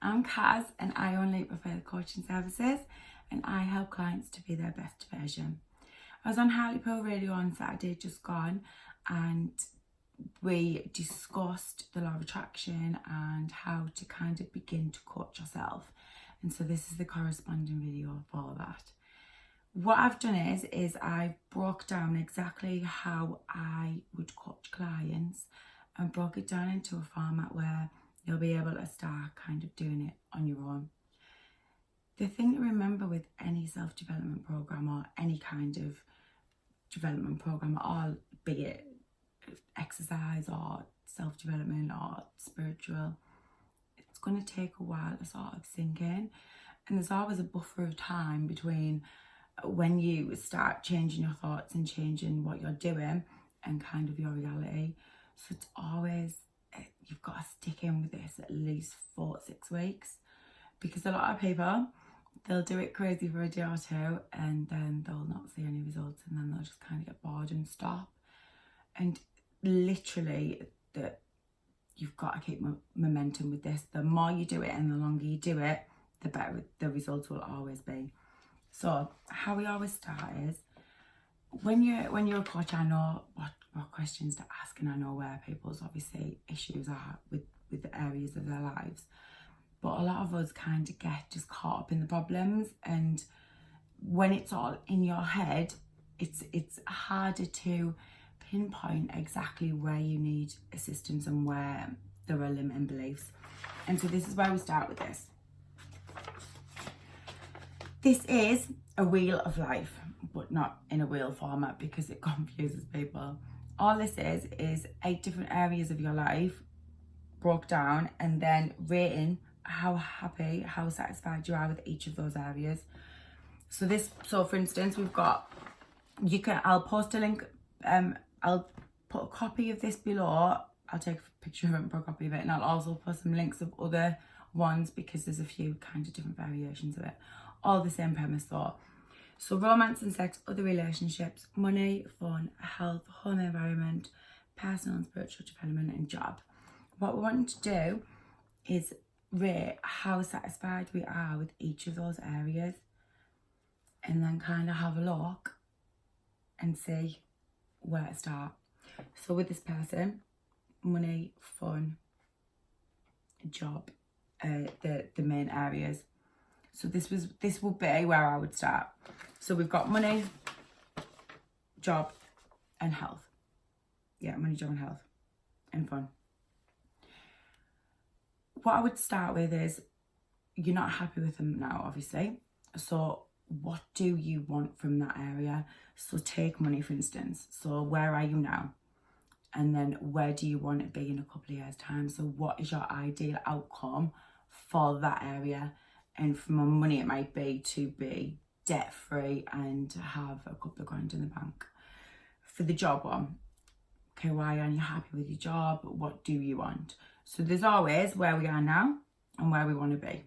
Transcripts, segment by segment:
I'm Kaz and I only prefer coaching services and I help clients to be their best version. I was on Hartlepool Radio on Saturday just gone and we discussed the law of attraction and how to kind of begin to coach yourself. And so this is the corresponding video for that. What I've done is I've broke down exactly how I would coach clients and broke it down into a format where you'll be able to start kind of doing it on your own. The thing to remember with any self-development program or any kind of development program at all, be it exercise or self-development or spiritual, it's going to take a while to sort of sink in. And there's always a buffer of time between when you start changing your thoughts and changing what you're doing and kind of your reality. So it's always, you've got to stick in with this at least 4 to 6 weeks, because a lot of people, they'll do it crazy for a day or two and then they'll not see any results and then they'll just kind of get bored and stop. And literally, you've got to keep momentum with this. The more you do it and the longer you do it, the better the results will always be. So how we always start is, when you're a coach, I know what questions to ask and I know where people's obviously issues are with the areas of their lives. But a lot of us kind of get just caught up in the problems, and when it's all in your head, it's harder to pinpoint exactly where you need assistance and where there are limiting beliefs. And so this is where we start with this. This is a wheel of life, but not in a wheel format because it confuses people. All this is 8 different areas of your life broke down and then rating how happy, how satisfied you are with each of those areas. So for instance, we've got, I'll post a link, I'll put a copy of this below. I'll take a picture of it and put a copy of it, and I'll also put some links of other ones because there's a few kind of different variations of it. All the same premise though. So romance and sex, other relationships, money, fun, health, home environment, personal and spiritual development, and job. What we want to do is rate how satisfied we are with each of those areas and then kind of have a look and see where to start. So with this person, money, fun, job, the main areas. So this will be where I would start. So we've got money, job, and health. Yeah, money, job, and health, and fun. What I would start with is, you're not happy with them now, obviously. So what do you want from that area? So take money, for instance. So where are you now? And then where do you want to be in a couple of years' time? So what is your ideal outcome for that area? And for my money, it might be to be debt-free and have a couple of grand in the bank. For the job one, okay, why aren't you happy with your job? What do you want? So there's always where we are now and where we want to be.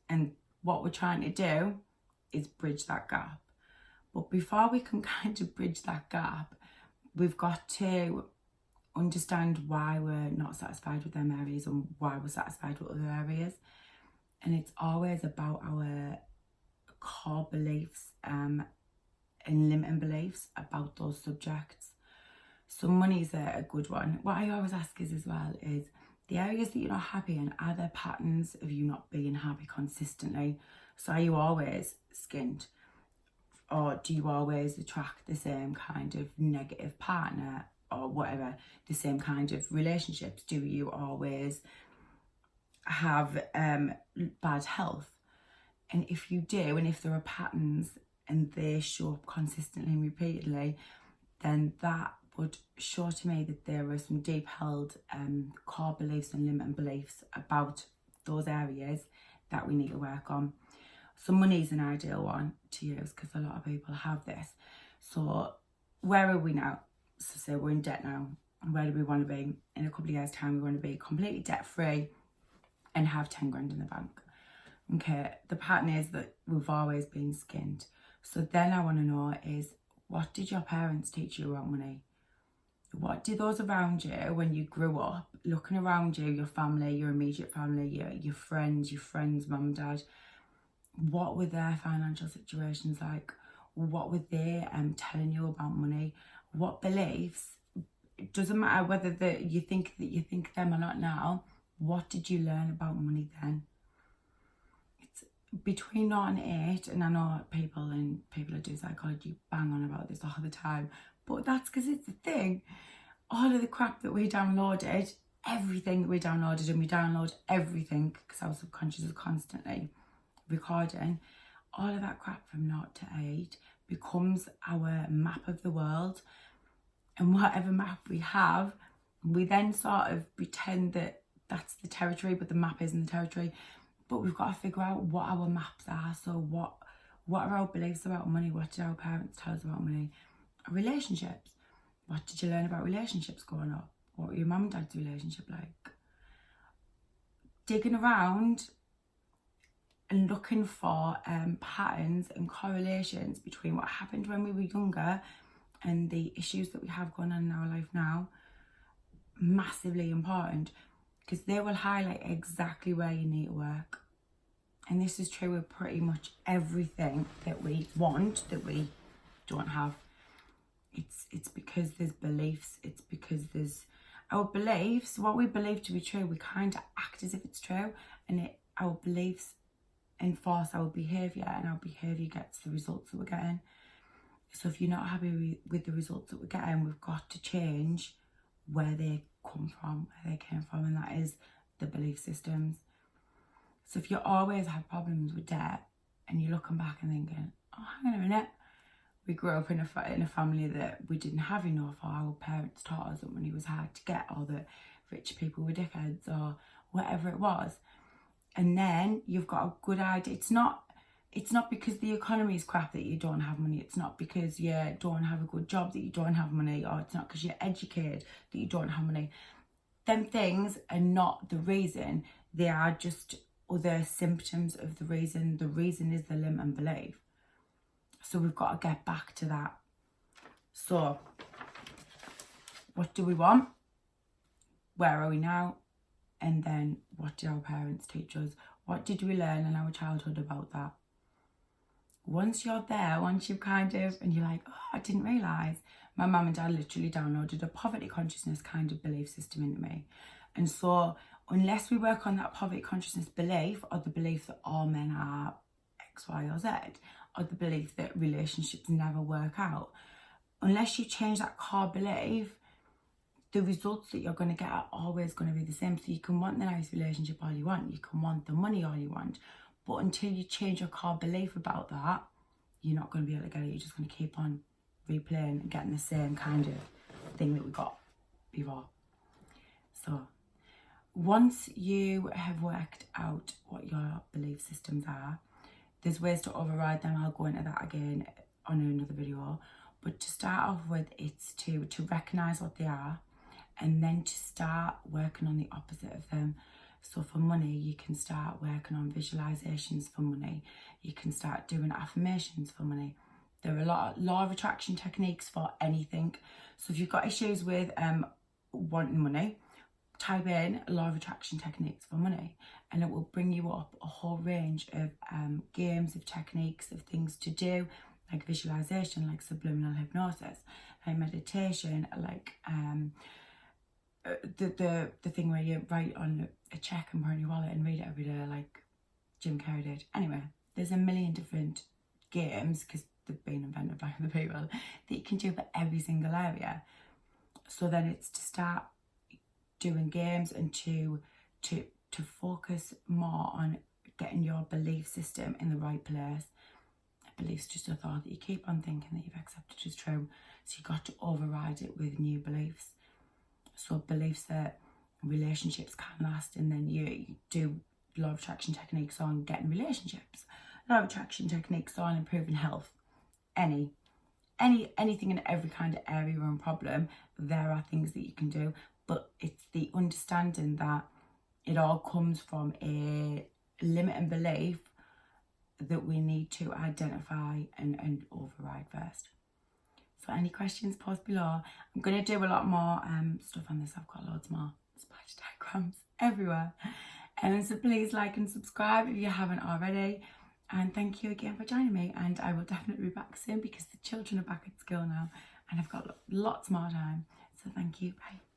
And what we're trying to do is bridge that gap. But before we can kind of bridge that gap, we've got to understand why we're not satisfied with them areas and why we're satisfied with other areas. And it's always about our core beliefs and limiting beliefs about those subjects. So money's a good one. What I always ask is as well is, the areas that you're not happy in, are there patterns of you not being happy consistently? So are you always skint? Or do you always attract the same kind of negative partner or whatever, the same kind of relationships? Do you always have bad health? And if you do, and if there are patterns and they show up consistently and repeatedly, then that would show to me that there are some deep held core beliefs and limiting beliefs about those areas that we need to work on. So money is an ideal one to use because a lot of people have this. So where are we now? So say we're in debt now. And where do we want to be? In a couple of years' time, we want to be completely debt free and have 10 grand in the bank. Okay, the pattern is that we've always been skinned. So then I want to know is, what did your parents teach you about money? What did those around you, when you grew up, looking around you, your family, your immediate family, your friends, mum and dad, what were their financial situations like? What were they telling you about money? What beliefs? It doesn't matter whether you think them or not now. What did you learn about money then? It's between 0 and 8, and I know people that do psychology bang on about this all the time, but that's because it's a thing. All of the crap that we downloaded, everything that we downloaded, and we download everything because our subconscious is constantly recording, all of that crap from 0 to 8 becomes our map of the world. And whatever map we have, we then sort of pretend that that's the territory, but the map isn't the territory. But we've got to figure out what our maps are. So what are our beliefs about money? What did our parents tell us about money? Relationships. What did you learn about relationships growing up? What were your mum and dad's relationship like? Digging around and looking for patterns and correlations between what happened when we were younger and the issues that we have going on in our life now, massively important, because they will highlight exactly where you need to work. And this is true with pretty much everything that we want that we don't have. It's because there's beliefs. It's because there's our beliefs. What we believe to be true, we kind of act as if it's true, and our beliefs enforce our behaviour, and our behaviour gets the results that we're getting. So if you're not happy with the results that we're getting, we've got to change where they come from, where they came from, and that is the belief systems. So if you always have problems with debt and you're looking back and thinking, oh, hang on a minute, we grew up in a family that we didn't have enough, or our parents taught us that money was hard to get, or that rich people were dickheads, or whatever it was. And then you've got a good idea. It's not because the economy is crap that you don't have money. It's not because you don't have a good job that you don't have money, or it's not because you're educated that you don't have money. Them things are not the reason. They are just other symptoms of the reason. The reason is the limiting belief. So we've got to get back to that. So what do we want? Where are we now? And then what did our parents teach us? What did we learn in our childhood about that? Once you're there, once you've and you're like, oh, I didn't realise. My mum and dad literally downloaded a poverty consciousness kind of belief system into me. And so unless we work on that poverty consciousness belief, or the belief that all men are X, Y, or Z, or the belief that relationships never work out, unless you change that core belief, the results that you're going to get are always going to be the same. So you can want the nice relationship all you want, you can want the money all you want, but until you change your core belief about that, you're not going to be able to get it. You're just going to keep on replaying and getting the same kind of thing that we got before. So once you have worked out what your belief systems are, there's ways to override them. I'll go into that again on another video. But to start off with, it's to recognise what they are, and then to start working on the opposite of them. So for money, you can start working on visualizations for money. You can start doing affirmations for money. There are a lot of law of attraction techniques for anything. So if you've got issues with wanting money, type in law of attraction techniques for money, and it will bring you up a whole range of games, of techniques, of things to do, like visualization, like subliminal hypnosis, like meditation, like the thing where you write on a check and put it in your wallet and read it every day, like Jim Carrey did. Anyway, there's a million different games, because they've been invented by other people, that you can do for every single area. So then it's to start doing games and to focus more on getting your belief system in the right place. A belief's just a thought that you keep on thinking that you've accepted as true. So you've got to override it with new beliefs. So beliefs that relationships can last, and then you do law of attraction techniques on getting relationships, law of attraction techniques on improving health. Anything in every kind of area and problem, there are things that you can do. But it's the understanding that it all comes from a limiting belief that we need to identify and override first. So any questions, post below. I'm going to do a lot more stuff on this. I've got loads more splash diagrams everywhere. So please like and subscribe if you haven't already. And thank you again for joining me. And I will definitely be back soon because the children are back at school now and I've got lots more time. So thank you. Bye.